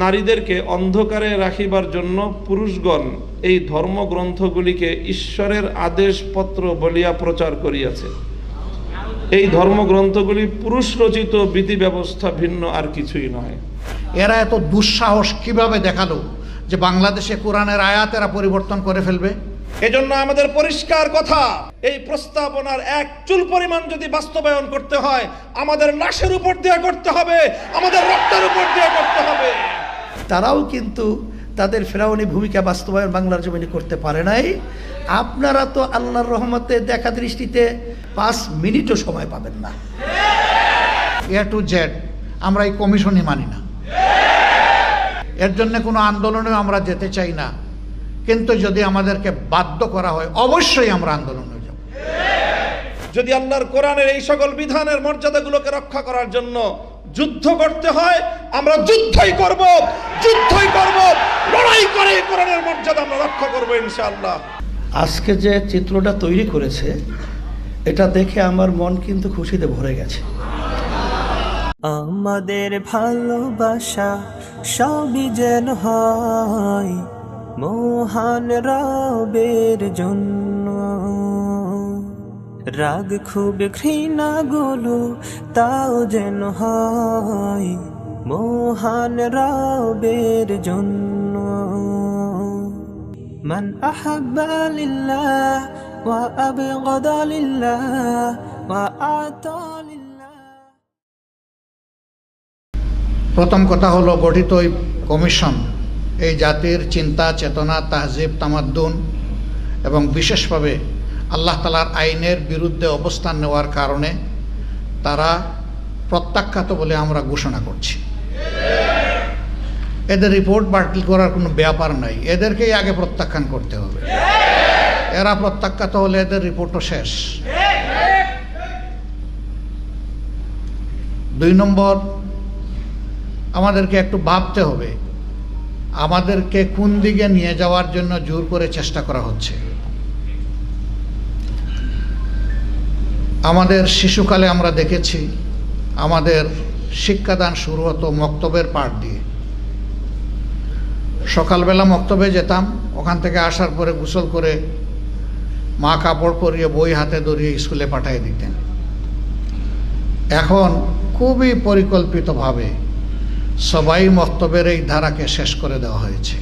নারীদেরকে অন্ধকারে রাখিবার জন্য পুরুষগণ এই ধর্মগ্রন্থগুলিকে ঈশ্বরের আদেশপত্র বলিয়া প্রচার করিয়াছে। এই ধর্মগ্রন্থগুলি পুরুষ রচিত বিধি ব্যবস্থা, ভিন্ন আর কিছুই নয়। এরা এত দুঃসাহস কিভাবে দেখালো যে বাংলাদেশে কোরআনের আয়াত এরা পরিবর্তন করে ফেলবে? এজন্য আমাদের পরিষ্কার কথা, এই প্রস্তাবনার এক চুল পরিমাণ যদি বাস্তবায়ন করতে হয়, আমাদের লাশের উপর দিয়ে করতে হবে, আমাদের রক্তের উপর দিয়ে করতে হবে। তারাও কিন্তু তাদের ফেরাউনি ভূমিকা বাস্তবায়ন বাংলার জমিনে করতে পারে নাই। আপনারা তো আল্লাহর রহমতে দেখা দৃষ্টিতে 5 মিনিটও সময় পাবেন না। এ টু জেড আমরা এই কমিশনই মানি না, এর জন্য কোনো আন্দোলনেও আমরা যেতে চাই না, কিন্তু যদি আমাদেরকে বাধ্য করা হয় অবশ্যই আমরা আন্দোলনে যাব। যদি আল্লাহর কোরআনের এই সকল বিধানের মর্যাদাগুলোকে রক্ষা করার জন্য যুদ্ধ করতে হয়, আমরা যুদ্ধই করব, লড়াই করে কোরআনের মর্যাদা আমরা রক্ষা করব ইনশাআল্লাহ। আজকে যে চিত্রটা তৈরি করেছে, এটা দেখে আমার মন কিন্তু খুশিতে ভরে গেছে। আমাদের ভালোবাসা সবই যেন হয় মহান রবের জন্য, রাগ খুব ঘৃণা গুলো তাও যেন হয় মহান রবের জন্য। মান আহাব্বা লিল্লাহ ওয়া আবগাদা লিল্লাহ ওয়া আতা লিল্লাহ। প্রথম কথা হলো, গঠিত ওই কমিশন এই জাতির চিন্তা চেতনা, তাহজিব, তামাদ্দুন এবং বিশেষভাবে আল্লাহ তাআলার আইনের বিরুদ্ধে অবস্থান নেওয়ার কারণে তারা প্রত্যাখ্যাত বলে আমরা ঘোষণা করছি। এদের রিপোর্ট বাতিল করার কোনো ব্যাপার নাই, এদেরকেই আগে প্রত্যাখ্যান করতে হবে। এরা প্রত্যাখ্যাত হলে এদের রিপোর্টও শেষ। 2 নম্বর, আমাদেরকে একটু ভাবতে হবে আমাদেরকে কোন দিকে নিয়ে যাওয়ার জন্য জোর করে চেষ্টা করা হচ্ছে। আমাদের শিশুকালে আমরা দেখেছি আমাদের শিক্ষাদান শুরু হতো মক্তবের পাঠ দিয়ে। সকালবেলা মক্তবে যেতাম, ওখান থেকে আসার পরে গোসল করে মা কাপড় পরিয়ে বই হাতে ধরিয়ে স্কুলে পাঠিয়ে দিতেন। এখন খুবই পরিকল্পিতভাবে সবাই মক্তবের এই ধারাকে শেষ করে দেওয়া হয়েছে।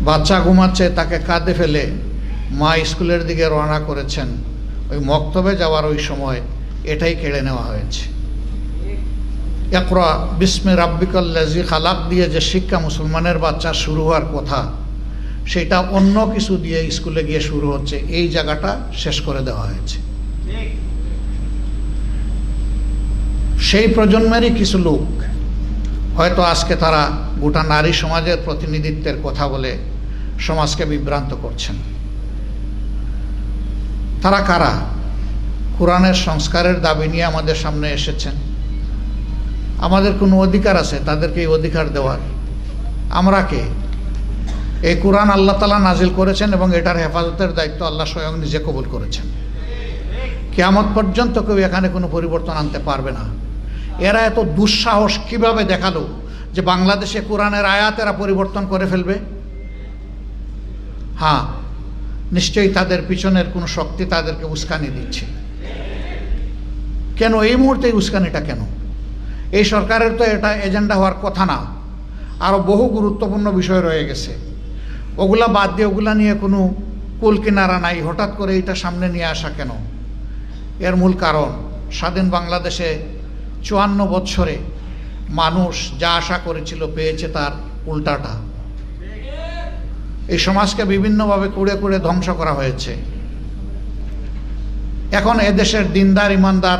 বাচ্চা ঘুমাচ্ছে, তাকে কাঁধে ফেলে মা স্কুলের দিকে রওনা করেছেন, ওই মক্তবে যাওয়ার ওই সময় এটাই কেড়ে নেওয়া হয়েছে। ইকরা বিস্মি রাব্বিকাল্লাযী খালাক দিয়ে যে শিক্ষা মুসলমানের বাচ্চা শুরু হওয়ার কথা, সেটা অন্য কিছু দিয়ে স্কুলে গিয়ে শুরু হচ্ছে। এই জায়গাটা শেষ করে দেওয়া হয়েছে। সেই প্রজন্মেরই কিছু লোক হয়তো আজকে তারা গোটা নারী সমাজের প্রতিনিধিত্বের কথা বলে সমাজকে বিভ্রান্ত করছেন। তারা কারা? কোরআনের সংস্কারের দাবি নিয়ে আমাদের সামনে এসেছেন। আমাদের কোনো অধিকার আছে তাদেরকে এই অধিকার দেওয়ার? আমরা কে? এই কোরআন আল্লাহ তাআলা নাজিল করেছেন এবং এটার হেফাজতের দায়িত্ব আল্লাহ স্বয়ং নিজে কবুল করেছেন। কিয়ামত পর্যন্ত কেউ এখানে কোনো পরিবর্তন আনতে পারবে না। এরা এত দুঃসাহস কিভাবে দেখালো যে বাংলাদেশে কোরআনের আয়াত এরা পরিবর্তন করে ফেলবে? হ্যাঁ, নিশ্চয়ই তাদের পিছনের কোনো শক্তি তাদেরকে উস্কানি দিচ্ছে। কেন এই মুহূর্তে উস্কানিটা কেন? এই সরকারের তো এটা এজেন্ডা হওয়ার কথা না, আরও বহু গুরুত্বপূর্ণ বিষয় রয়ে গেছে। ওগুলা বাদ দিয়ে ওগুলা নিয়ে কোনো কুল কিনারা নাই, হঠাৎ করে এটা সামনে নিয়ে আসা কেন? এর মূল কারণ, স্বাধীন বাংলাদেশে 54 বছরে মানুষ যা আশা করেছিল পেয়েছে তার উল্টাটা। এই সমাজকে বিভিন্নভাবে কুড়ে কুড়ে ধ্বংস করা হয়েছে। এখন এদেশের দিনদার ইমানদার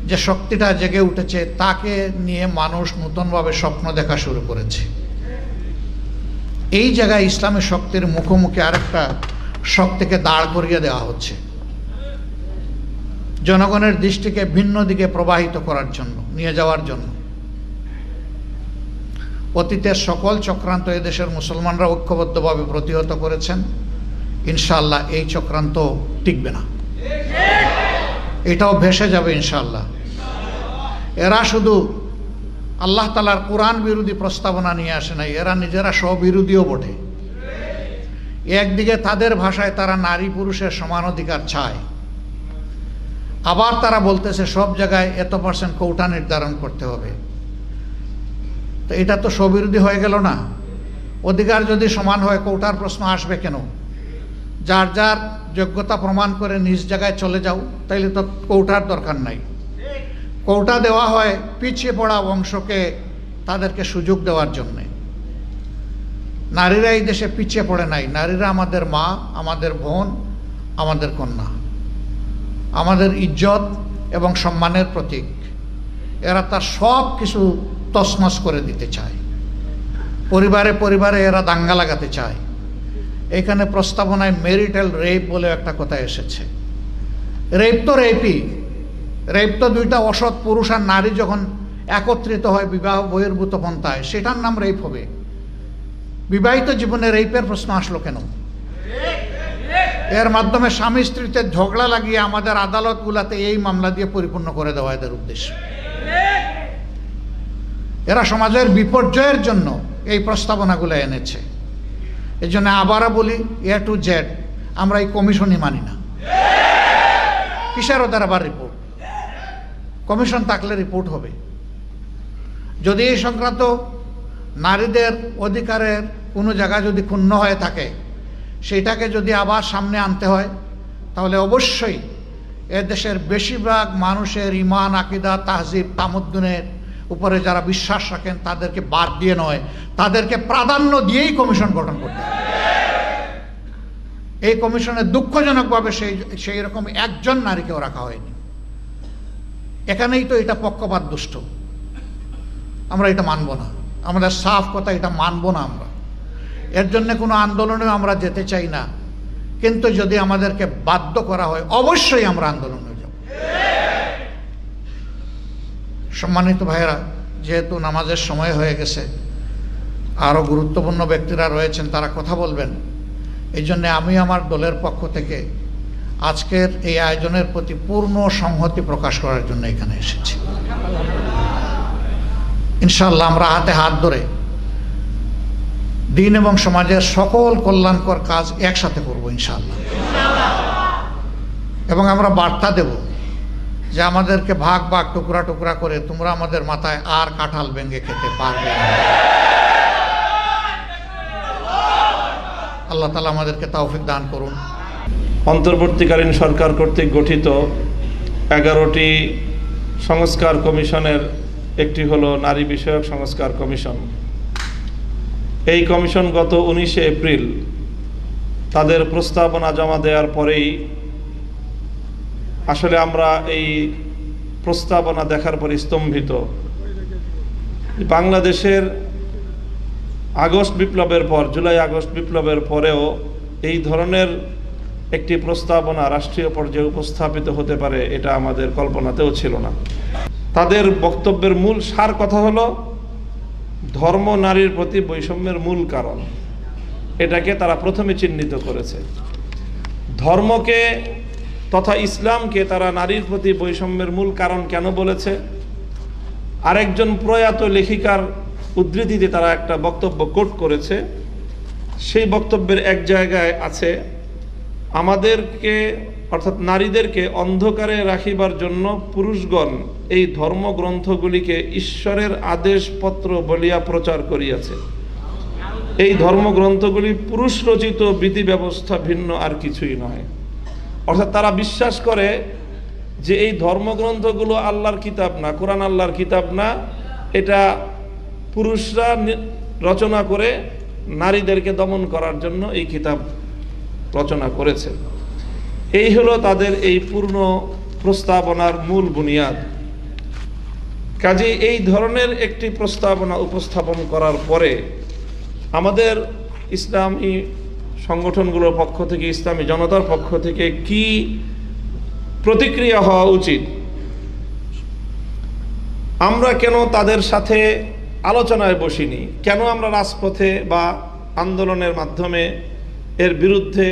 যে শক্তিটা জেগে উঠেছে, তাকে নিয়ে মানুষ নতুনভাবে স্বপ্ন দেখা শুরু করেছে। এই জায়গায় ইসলামী শক্তির মুখোমুখি আরেকটা শক্তিকে দাঁড় করিয়ে দেওয়া হচ্ছে, জনগণের দৃষ্টিকে ভিন্ন দিকে প্রবাহিত করার জন্য, নিয়ে যাওয়ার জন্য। অতীতের সকল চক্রান্ত এদেশের মুসলমানরা ঐক্যবদ্ধভাবে প্রতিহত করেছেন। ইনশাআল্লাহ এই চক্রান্ত টিকবে না, এটাও ভেসে যাবে ইনশাআল্লাহ। এরা শুধু আল্লাহ তাআলার কোরআন বিরোধী প্রস্তাবনা নিয়ে আসে নাই, এরা নিজেরা স্ববিরোধীও বটে। একদিকে তাদের ভাষায় তারা নারী পুরুষের সমান অধিকার চায়, আবার তারা বলতেছে সব জায়গায় এত% কোটা নির্ধারণ করতে হবে। তো এটা তো স্ববিরোধী হয়ে গেল না? অধিকার যদি সমান হয় কোটার প্রশ্ন আসবে কেন? যার যার যোগ্যতা প্রমাণ করে নিজ জায়গায় চলে যাও, তাইলে তো কোটার দরকার নাই। কোটা দেওয়া হয় পিছিয়ে পড়া অংশকে তাদেরকে সুযোগ দেওয়ার জন্যে। নারীরা এই দেশে পিছিয়ে পড়ে নাই। নারীরা আমাদের মা, আমাদের বোন, আমাদের কন্যা, আমাদের ইজ্জত এবং সম্মানের প্রতীক। এরা তার সব কিছু তছনছ করে দিতে চায়। পরিবারে পরিবারে এরা দাঙ্গা লাগাতে চায়। এখানে প্রস্তাবনায় ম্যারিটাল রেপ বলে একটা কথা এসেছে। রেপ তো রেপই, রেপ তো দুইটা অসৎ পুরুষ আর নারী যখন একত্রিত হয় বিবাহ বহির্ভূত পন্থায়, সেটার নাম রেপ হবে। বিবাহিত জীবনে রেপের প্রশ্ন আসলো কেন? এর মাধ্যমে স্বামী স্ত্রীতে ঝগড়া লাগিয়ে আমাদের আদালতগুলোতে এই মামলা দিয়ে পরিপূর্ণ করে দেওয়া এদের উদ্দেশ্য। এরা সমাজের বিপর্যয়ের জন্য এই প্রস্তাবনাগুলো এনেছে। এই জন্য আবারও বলি, A to Z আমরা এই কমিশনই মানি না। কিসের ওদের আবার রিপোর্ট? কমিশন থাকলে রিপোর্ট হবে। যদি এই সংক্রান্ত নারীদের অধিকারের কোনো জায়গা যদি ক্ষুণ্ণ হয়ে থাকে, সেইটাকে যদি আবার সামনে আনতে হয়, তাহলে অবশ্যই এদেশের বেশিরভাগ মানুষের ঈমান, আকীদা, তাহজিব, তামাদ্দুনের উপরে যারা বিশ্বাস রাখেন তাদেরকে বাদ দিয়ে নয়, তাদেরকে প্রাধান্য দিয়েই কমিশন গঠন করতে হবে। এই কমিশনে দুঃখজনকভাবে সেই রকম একজন নারীকেও রাখা হয়নি। এখানেই তো এটা পক্ষপাত দুষ্ট। আমরা এটা মানব না, আমাদের সাফ কথা, এটা মানব না আমরা। এর জন্য কোনো আন্দোলনেও আমরা যেতে চাই না, কিন্তু যদি আমাদেরকে বাধ্য করা হয় অবশ্যই আমরা আন্দোলনে যাব। সম্মানিত ভাইয়েরা, যেহেতু নামাজের সময় হয়ে গেছে, আরও গুরুত্বপূর্ণ ব্যক্তিরা রয়েছেন, তারা কথা বলবেন। এই জন্যে আমি আমার দলের পক্ষ থেকে আজকের এই আয়োজনের প্রতি পূর্ণ সংহতি প্রকাশ করার জন্য এখানে এসেছি। ইনশাআল্লাহ আমরা হাতে হাত ধরে দিন এবং সমাজের সকল কল্যাণকর কাজ একসাথে করব ইনশাআল্লাহ। এবং আমরা বার্তা দেব যে আমাদেরকে ভাগ ভাগ টুকরা টুকরা করে তোমরা আমাদের মাথায় আর কাঁঠাল ভেঙে খেতে পারবে না। আল্লাহ তাআলা আমাদেরকে তৌফিক দান করুন। অন্তর্বর্তীকালীন সরকার কর্তৃক গঠিত 11টি সংস্কার কমিশনের একটি হলো নারী বিষয়ক সংস্কার কমিশন। এই কমিশন গত 19শে এপ্রিল তাদের প্রস্তাবনা জমা দেওয়ার পরেই আসলে আমরা এই প্রস্তাবনা দেখার পর স্তম্ভিত। বাংলাদেশের আগস্ট বিপ্লবের পর, জুলাই আগস্ট বিপ্লবের পরেও এই ধরনের একটি প্রস্তাবনা রাষ্ট্রীয় পর্যায়ে উপস্থাপিত হতে পারে এটা আমাদের কল্পনাতেও ছিল না। তাদের বক্তব্যের মূল সার কথা হলো ধর্ম নারীর প্রতি বৈষম্যের মূল কারণ। এটাকে তারা প্রথমে চিহ্নিত করেছে। ধর্মকে তথা ইসলামকে তারা নারীর প্রতি বৈষম্যের মূল কারণ কেন বলেছে? আরেকজন প্রয়াত লেখিকার উদ্ধৃতিতে তারা একটা বক্তব্য কোট করেছে। সেই বক্তব্যের এক জায়গায় আছে, আমাদেরকে অর্থাৎ নারীদেরকে অন্ধকারে রাখিবার জন্য পুরুষগণ এই ধর্মগ্রন্থগুলিকে ঈশ্বরের আদেশপত্র বলিয়া প্রচার করিয়াছে। এই ধর্মগ্রন্থগুলি পুরুষ রচিত বিধি ব্যবস্থা ভিন্ন আর কিছুই নয়। অর্থাৎ তারা বিশ্বাস করে যে এই ধর্মগ্রন্থগুলো আল্লাহর কিতাব না, কোরআন আল্লাহর কিতাব না, এটা পুরুষরা রচনা করে নারীদেরকে দমন করার জন্য এই কিতাব রচনা করেছে। এই হলো তাদের এই পূর্ণ প্রস্তাবনার মূল বুনিয়াদ। কাজে এই ধরনের একটি প্রস্তাবনা উপস্থাপন করার পরে আমাদের ইসলামী সংগঠনগুলোর পক্ষ থেকে, ইসলামী জনতার পক্ষ থেকে কি প্রতিক্রিয়া হওয়া উচিত? আমরা কেন তাদের সাথে আলোচনায় বসিনি? কেন আমরা রাজপথে বা আন্দোলনের মাধ্যমে এর বিরুদ্ধে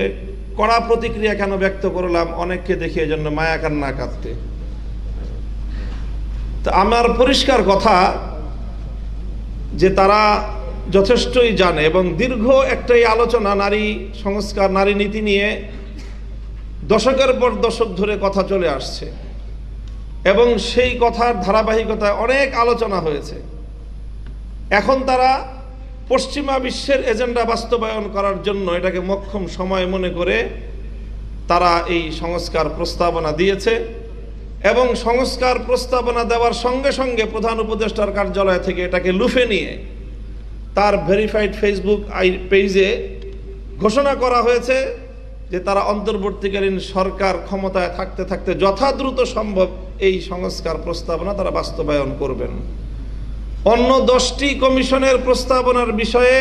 কড়া প্রতিক্রিয়া কেন ব্যক্ত করলাম? অনেককে দেখে এজন্য মায়া কান্না কাঁদতে। তো আমার পরিষ্কার কথা যে তারা যথেষ্টই জানে এবং দীর্ঘ একটাই আলোচনা নারী সংস্কার, নারী নীতি নিয়ে দশকের পর দশক ধরে কথা চলে আসছে এবং সেই কথার ধারাবাহিকতায় অনেক আলোচনা হয়েছে। এখন তারা পশ্চিমা বিশ্বের এজেন্ডা বাস্তবায়ন করার জন্য এটাকে মোক্ষম সময় মনে করে তারা এই সংস্কার প্রস্তাবনা দিয়েছে এবং সংস্কার প্রস্তাবনা দেওয়ার সঙ্গে সঙ্গে প্রধান উপদেষ্টার কার্যালয় থেকে এটাকে লুফে নিয়ে তার ভেরিফাইড ফেসবুক পেজে ঘোষণা করা হয়েছে যে তারা অন্তর্বর্তীকালীন সরকার ক্ষমতায় থাকতে থাকতে যথাদ্রুত সম্ভব এই সংস্কার প্রস্তাবনা তারা বাস্তবায়ন করবেন। অন্য 10টি কমিশনের প্রস্তাবনার বিষয়ে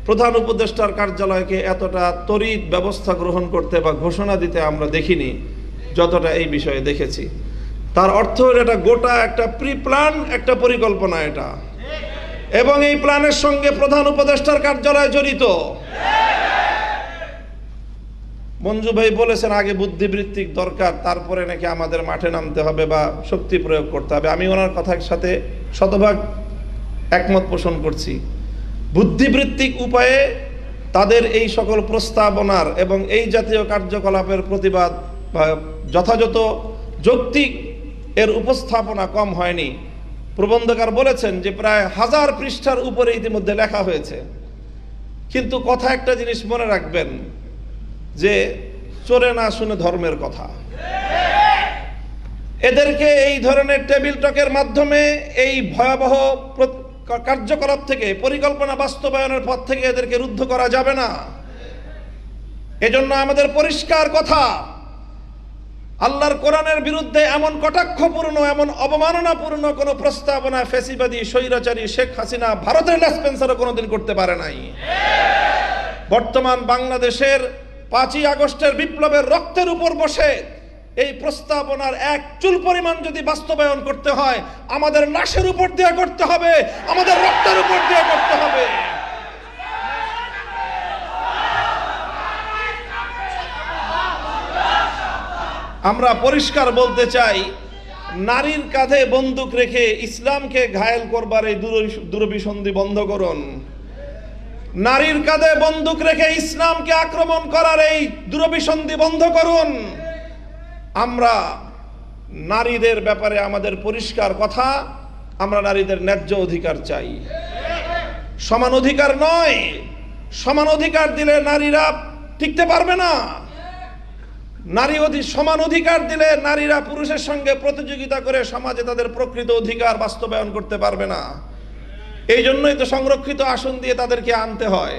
প্রধান উপদেষ্টার কার্যালয়কে এতটা তড়িৎ ব্যবস্থা গ্রহণ করতে বা ঘোষণা দিতে আমরা দেখিনি যতটা এই বিষয়ে দেখেছি। তার অর্থ এটা গোটা একটা প্রি প্ল্যান একটা পরিকল্পনা এটা, এবং এই প্ল্যানের সঙ্গে প্রধান উপদেষ্টার কার্যালয় জড়িত। মঞ্জু ভাই বলেছেন আগে বুদ্ধিবৃত্তিক দরকার, তারপরে নাকি আমাদের মাঠে নামতে হবে বা শক্তি প্রয়োগ করতে হবে। আমি ওনার কথার সাথে শতভাগ একমত পোষণ করছি। বুদ্ধিবৃত্তিক উপায়ে তাদের এই সকল প্রস্তাবনার এবং এই জাতীয় কার্যকলাপের প্রতিবাদ বা যথাযথ যৌক্তিক এর উপস্থাপনা কম হয়নি। প্রবন্ধকার বলেছেন যে প্রায় 1000 পৃষ্ঠার উপরে ইতিমধ্যে লেখা হয়েছে, কিন্তু কথা একটা জিনিস মনে রাখবেন যে চোরে না শুনে ধর্মের কথা। এদেরকে এই ধরনের টেবিল টকের মাধ্যমে এই ভয়াবহ কার্যকলাপ থেকে, পরিকল্পনা বাস্তবায়নের পথ থেকে এদেরকে রুদ্ধ করা যাবে না। এজন্য আমাদের পরিষ্কার কথা, আল্লাহর কোরআনের বিরুদ্ধে এমন কটাক্ষপূর্ণ, এমন অবমাননাপূর্ণ কোন প্রস্তাবনা ফ্যাসিবাদী স্বৈরাচারী শেখ হাসিনা ভারতের লেসপেন্সারও কোনোদিন করতে পারে নাই। বর্তমান বাংলাদেশের 5ই আগস্টের বিপ্লবের রক্তের উপর বসে এই প্রস্তাবনার এক চুল পরিমাণ যদি বাস্তবায়ন করতে হয়, আমাদের লাশের উপর দিয়ে করতে হবে, আমাদের রক্তের উপর দিয়ে করতে হবে। আমরা পরিষ্কার বলতে চাই, নারীর কাঁধে বন্দুক রেখে ইসলামকে ঘায়েল করবার এই দুরভিসন্ধি বন্ধ করুন। নারীর কাঁধে বন্দুক রেখে ইসলামকে আক্রমণ করার এই দুরভিসন্ধি বন্ধ করুন। আমরা নারীদের ব্যাপারে আমাদের পরিষ্কার কথা, আমরা নারীদের ন্যায্য অধিকার চাই, সমান অধিকার নয়। সমান অধিকার দিলে নারীরা টিকতে পারবে না। সমান অধিকার দিলে নারীরা পুরুষের সঙ্গে প্রতিযোগিতা করে সমাজে তাদের প্রকৃত অধিকার বাস্তবায়ন করতে পারবে না। এই জন্যই তো সংরক্ষিত আসন দিয়ে তাদেরকে আনতে হয়।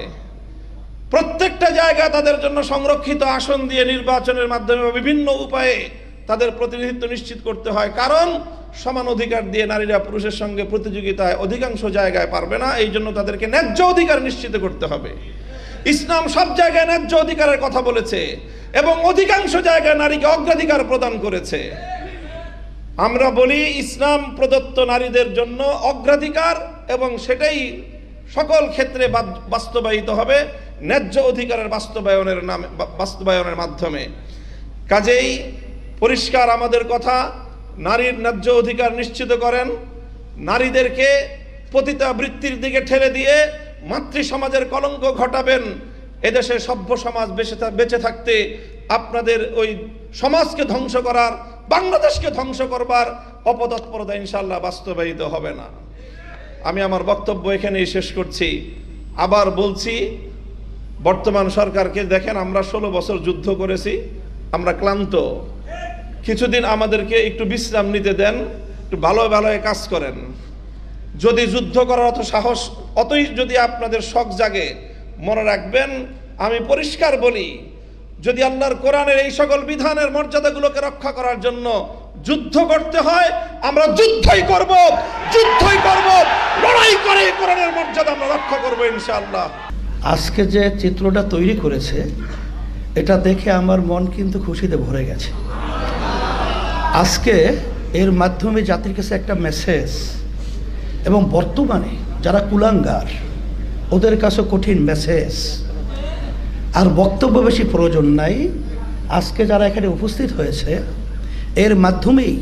প্রত্যেকটা জায়গায় তাদের জন্য সংরক্ষিত আসন দিয়ে নির্বাচনের মাধ্যমে বিভিন্ন উপায়ে তাদের প্রতিনিধিত্ব নিশ্চিত করতে হয়। কারণ সমান অধিকার দিয়ে নারীরা পুরুষের সঙ্গে প্রতিযোগিতায় অধিকাংশ জায়গায় পারবে না। এই জন্য তাদেরকে ন্যায্য অধিকার নিশ্চিত করতে হবে। ইসলাম সব জায়গায় ন্যায্য অধিকারের কথা বলেছে এবং অধিকাংশ জায়গায় নারীকে অগ্রাধিকার প্রদান করেছে। আমরা বলি ইসলাম প্রদত্ত নারীদের জন্য অগ্রাধিকার, এবং সেটাই সকল ক্ষেত্রে বাস্তবায়িত হবে ন্যায্য অধিকারের বাস্তবায়নের মাধ্যমে। কাজেই পরিষ্কার আমাদের কথা, নারীর ন্যায্য অধিকার নিশ্চিত করেন। নারীদেরকে পতিতাবৃত্তির দিকে ঠেলে দিয়ে মাতৃ সমাজের কলঙ্ক ঘটাবেন। এদেশে সভ্য সমাজ বেঁচে থাকতে আপনাদের ওই সমাজকে ধ্বংস করার, বাংলাদেশকে ধ্বংস করবার অপতৎপরতা ইনশাআল্লাহ বাস্তবায়িত হবে না। আমি আমার বক্তব্য এখানেই শেষ করছি। আবার বলছি, বর্তমান সরকারকে দেখেন, আমরা 16 বছর যুদ্ধ করেছি, আমরা ক্লান্ত। কিছুদিন আমাদেরকে একটু বিশ্রাম নিতে দেন, একটু ভালো কাজ করেন। যদি যুদ্ধ করার অতই যদি আপনাদের শখ জাগে, মনে রাখবেন, আমি পরিষ্কার বলি, যদি আল্লাহর কোরআনের এই সকল বিধানের মর্যাদাগুলোকে রক্ষা করার জন্য যুদ্ধ করতে হয়, আমরা যুদ্ধই করব, লড়াই করে কোরআনের মর্যাদা আমরা রক্ষা করব ইনশাআল্লাহ। আজকে যে চিত্রটা তৈরি করেছে, এটা দেখে আমার মন কিন্তু খুশিতে ভরে গেছে। আজকে এর মাধ্যমে জাতির কাছে একটা মেসেজ, এবং বর্তমানে যারা কুলাঙ্গার ওদের কাছে কঠিন মেসেজ। আর বক্তব্য বেশি প্রয়োজন নাই। আজকে যারা এখানে উপস্থিত হয়েছে, এর মাধ্যমেই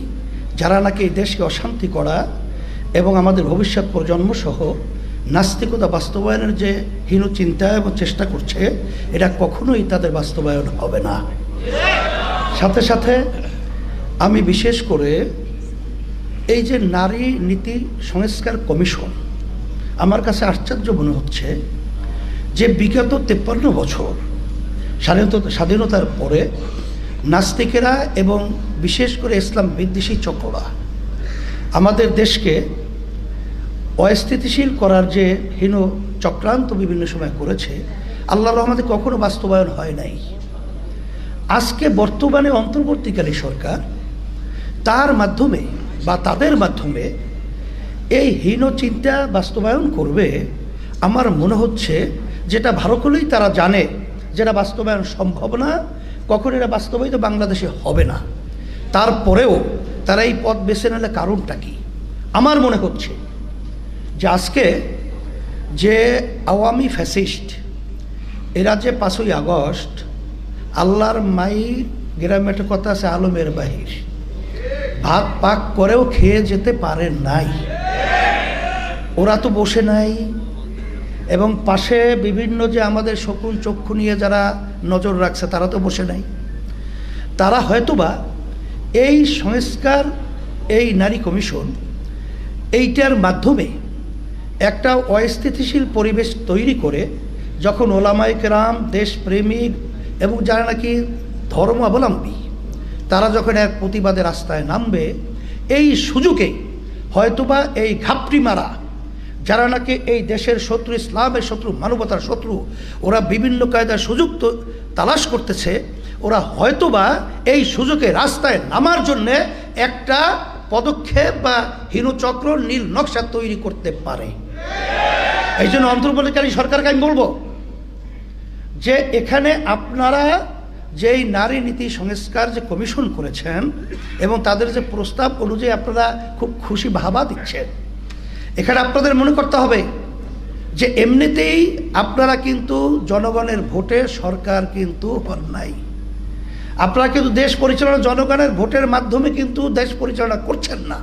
যারা নাকি এই দেশকে অশান্তি করা এবং আমাদের ভবিষ্যৎ প্রজন্ম সহ নাস্তিকতা বাস্তবায়নের যে হীন চিন্তা এবং চেষ্টা করছে, এটা কখনোই তাদের বাস্তবায়ন হবে না। সাথে সাথে আমি বিশেষ করে এই যে নারী নীতি সংস্কার কমিশন, আমার কাছে আশ্চর্য মনে হচ্ছে যে বিগত 53 বছর স্বাধীনতার পরে নাস্তিকেরা এবং বিশেষ করে ইসলাম বিদ্বেষী চক্ররা আমাদের দেশকে অস্থিতিশীল করার যে হীন চক্রান্ত বিভিন্ন সময় করেছে, আল্লাহর রহমতে কখনো বাস্তবায়ন হয় নাই। আজকে বর্তমানে অন্তর্বর্তীকালী সরকার তার মাধ্যমে বা তাদের মাধ্যমে এই হীন চিন্তা বাস্তবায়ন করবে। আমার মনে হচ্ছে যেটা ভালো করেই তারা জানে যেটা বাস্তবায়ন সম্ভব না, কখন এটা বাস্তবায়িত বাংলাদেশে হবে না, তারপরেও তারা এই পথ বেছে নিলে কারণটা কি? আমার মনে হচ্ছে যে আজকে যে আওয়ামী ফ্যাসিস্ট এরা যে 5ই আগস্ট আল্লাহর মাই গ্রামে একটা কথা আছে, আলমের বাহির, ভাত পাক করেও খেয়ে যেতে পারে নাই। ওরা তো বসে নাই, এবং পাশে বিভিন্ন যে আমাদের শকুন চক্ষু নিয়ে যারা নজর রাখছে তারা তো বসে নাই। তারা হয়তোবা এই সংস্কার, এই নারী কমিশন, এইটার মাধ্যমে একটা অস্থিতিশীল পরিবেশ তৈরি করে যখন ওলামায়ে কেরাম, দেশপ্রেমিক এবং যারা নাকি ধর্মাবলম্বী তারা যখন এক প্রতিবাদের রাস্তায় নামবে, এই সুযোগে হয়তোবা এই ঘাপটি মারা যারা নাকি এই দেশের শত্রু, ইসলামের শত্রু, মানবতার শত্রু, ওরা বিভিন্ন কায়দার সুযোগ তো তালাশ করতেছে, ওরা হয়তোবা এই সুযোগে রাস্তায় নামার জন্যে একটা পদক্ষেপ বা হীনচক্র, নীল নকশা তৈরি করতে পারে। এই জন্য অন্তর্বর্তীকালী সরকারকে আমি বলবো যে এখানে আপনারা যেই নারী নীতি সংস্কার যে কমিশন করেছেন এবং তাদের যে প্রস্তাব অনুযায়ী আপনারা খুব খুশি ভাবা দিচ্ছেন, এখানে আপনাদের মনে করতে হবে যে এমনিতেই আপনারা কিন্তু জনগণের ভোটে সরকার কিন্তু হন নাই। আপনারা কিন্তু দেশ পরিচালনা জনগণের ভোটের মাধ্যমে কিন্তু দেশ পরিচালনা করছেন না।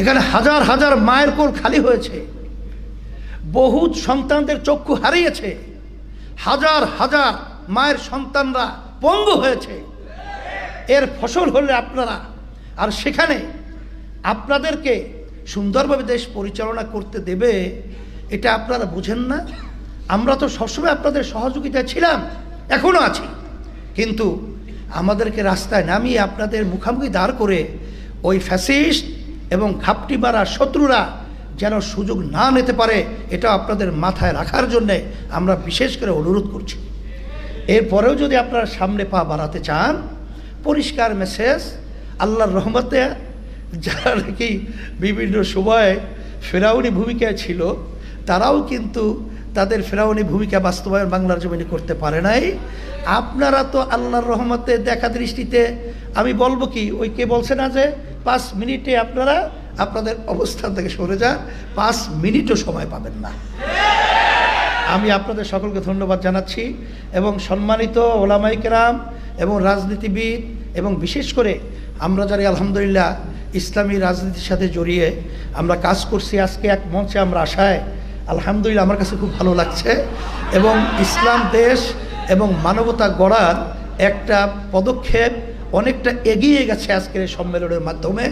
এখানে হাজার হাজার মায়ের কোল খালি হয়েছে, বহু সন্তানদের চক্ষু হারিয়েছে, হাজার হাজার মায়ের সন্তানরা পঙ্গু হয়েছে। এর ফসল হলে আপনারা, আর সেখানে আপনাদেরকে সুন্দরভাবে দেশ পরিচালনা করতে দেবে, এটা আপনারা বুঝেন না। আমরা তো সবসময় আপনাদের সহযোগিতা ছিলাম, এখনও আছি, কিন্তু আমাদেরকে রাস্তায় নামিয়ে আপনাদের মুখামুখি দাঁড় করে ওই ফ্যাসিস্ট এবং ঘাপটি মারা শত্রুরা যেন সুযোগ না নিতে পারে, এটা আপনাদের মাথায় রাখার জন্যে আমরা বিশেষ করে অনুরোধ করছি। এরপরেও যদি আপনারা সামনে পা বাড়াতে চান, পরিষ্কার মেসেজ, আল্লাহর রহমতে যারা নাকি বিভিন্ন সময় ফেরাউনি ভূমিকায় ছিল, তারাও কিন্তু তাদের ফেরাউনি ভূমিকা বাস্তবায়ন বাংলার জমিনে করতে পারে নাই। আপনারা তো আল্লাহর রহমতে দেখা দৃষ্টিতে, আমি বলবো কি, ওই কে বলছে না যে 5 মিনিটে আপনারা আপনাদের অবস্থান থেকে সরে যান, 5 মিনিটও সময় পাবেন না। আমি আপনাদের সকলকে ধন্যবাদ জানাচ্ছি, এবং সম্মানিত ওলামায়ে কেরাম এবং রাজনীতিবিদ এবং বিশেষ করে আমরা যারা আলহামদুলিল্লাহ ইসলামী রাজনীতির সাথে জড়িয়ে আমরা কাজ করছি, আজকে এক মঞ্চে আমরা আসায় আলহামদুলিল্লাহ আমার কাছে খুব ভালো লাগছে, এবং ইসলাম দেশ এবং মানবতা গড়ার একটা পদক্ষেপ অনেকটা এগিয়ে গেছে আজকের এই সম্মেলনের মাধ্যমে।